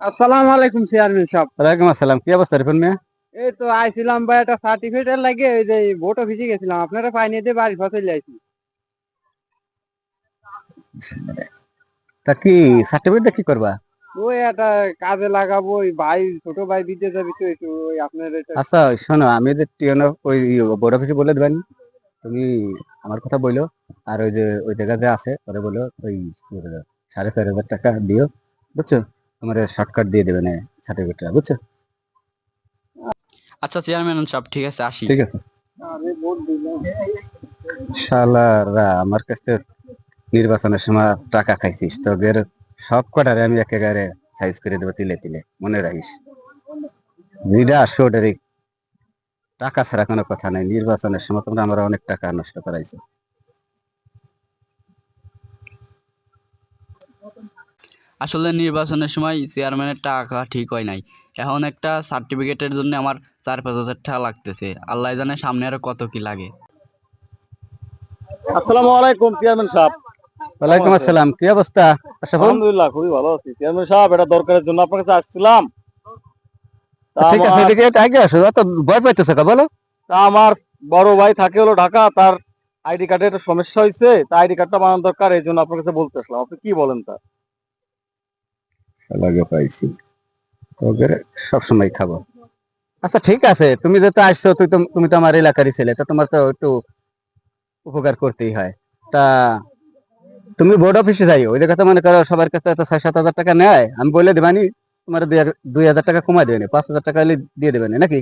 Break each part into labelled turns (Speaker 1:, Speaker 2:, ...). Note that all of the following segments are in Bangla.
Speaker 1: আসসালামু আলাইকুম চেয়ারম্যান সাহেব।
Speaker 2: ওয়ালাইকুম আসসালাম। কি অবস্থা রিপন মিয়া?
Speaker 1: এই তো আইছিলাম ভাই, একটা সার্টিফিকেট লাগে, ওই যে ভোট অফিসে গেছিলাম, আপনারা পাইনি দিয়ে বাড়ি পথে আইছি।
Speaker 2: তা কি সার্টিফিকেট কি করবা?
Speaker 1: ওই একটা কাজে লাগাবো, ওই ভাই ছোট ভাই বিদেশ যাবি তো, একটু ওই আপনার এটা।
Speaker 2: আচ্ছা শোনো, আমি যে টিএনও ওই বোর্ড অফিসে বলে দেবেন, তুমি আমার কথা বললো। আর ওই যে ওই জায়গা যে আছে পরে বলো ওই 4,500 টাকা দিও, বুঝছো? তোমার শর্টকাট দিয়ে দেবে না সার্টিফিকেটটা, বুঝছো?
Speaker 3: আচ্ছা চেয়ারম্যান সাহেব, ঠিক আছে, আসি।
Speaker 2: ঠিক আছে।
Speaker 1: আরে ভোট দিলাম।
Speaker 2: শালারা আমার কাছে নির্বাচনের সময় টাকা খাইছিস, তোদের সব কটারে আমি একেবারে সাইজ করে দেবো তিলে তিলে, মনে রাখিস। যেটা আসো ওটারই টাকা ছাড়া কোনো কথা নাই। নির্বাচনের সময় তোমরা আমরা অনেক টাকা নষ্ট করাইছো।
Speaker 3: আসলে নির্বাচনের সময় চেয়ারম্যানের টাকা ঠিক হয় নাই। এখন একটা সার্টিফিকেটের জন্য আমার 4-5 হাজার টাকা লাগতেছে। আল্লাহ জানে সামনে আরো কত কি লাগে।
Speaker 4: আসসালামু আলাইকুম চেয়ারম্যান সাহেব।
Speaker 2: ওয়ালাইকুম আসসালাম। কি অবস্থা আশরাফুল?
Speaker 4: আলহামদুলিল্লাহ, খুবই ভালো আছি চেয়ারম্যান সাহেব। এটা দরকারের জন্য আপনার কাছে আসছিলাম।
Speaker 2: ঠিক আছে, এদিকে আগে আসো, অত ভয় পাইতেছো কা বলো?
Speaker 4: আমার বড় ভাই থাকে হলো ঢাকা, তার আইডি কার্ডের একটা সমস্যা হয়েছে, তা আইডি কার্ডটা বানানো দরকার, এই জন্য আপনার কাছে বলতে আসলাম। আপনি কি বলেন তা?
Speaker 2: লাগে পাইছি, তোদের সবসময় খাবো। আচ্ছা ঠিক আছে, তুমি যেহেতু আসছো, তুমি তো আমার এলাকারই ছেলে, তো তোমার তো একটু উপকার করতেই হয়। তা তুমি বোর্ড অফিসে যাই, ওই জায়গাতে মনে করো সবার কাছে তো 6-7 হাজার টাকা নেয়, আমি বলে দেবানি তোমার 2,000 টাকা কমাই দেবেনি, 5,000 টাকা হলে দিয়ে দেবেনি নাকি?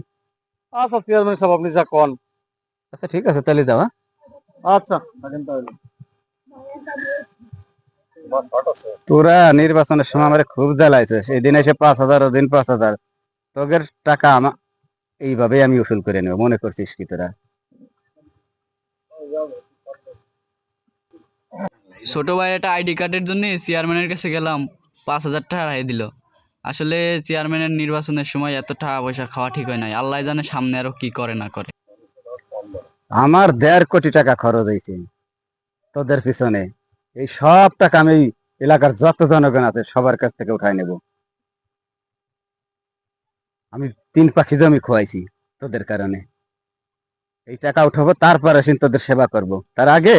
Speaker 4: আচ্ছা চেয়ারম্যান সাহেব, আপনি যা কন।
Speaker 2: আচ্ছা ঠিক আছে, তাহলে যাও। হ্যাঁ?
Speaker 4: আচ্ছা থাকেন তাহলে।
Speaker 2: তোরা নির্বাচনের সময় আমার খুব জ্বালাইছে, সেই দিন এসে 5,000, ওদিন 5,000, তোদের টাকা এইভাবেই আমি উসুল করে নেব, মনে করছিস কি তোরা?
Speaker 3: ছোট ভাইয়ের একটা আইডি কার্ডের জন্য চেয়ারম্যানের কাছে গেলাম, 5,000 টাকা হারিয়ে দিল। আসলে চেয়ারম্যানের নির্বাচনের সময় এত টাকা পয়সা খাওয়া ঠিক হয় নাই। আল্লাহ জানে সামনে আরো কি করে না করে।
Speaker 2: আমার 1.5 কোটি টাকা খরচ হয়েছে তোদের পিছনে। এই সব টাকা আমি এলাকার যত জনগণ আছে সবার কাছ থেকে উঠাই নেব। আমি 3 পাখি জমি খোয়াইছি তোদের কারণে। এই টাকা উঠাবো, তারপরে তোদের সেবা করব। তার আগে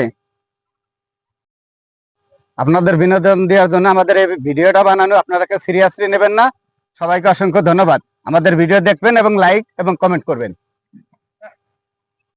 Speaker 2: আপনাদের বিনোদন দেওয়ার জন্য আমাদের এই ভিডিওটা বানানো, আপনারা কেউ সিরিয়াসলি নেবেন না। সবাইকে অসংখ্য ধন্যবাদ। আমাদের ভিডিও দেখবেন এবং লাইক এবং কমেন্ট করবেন।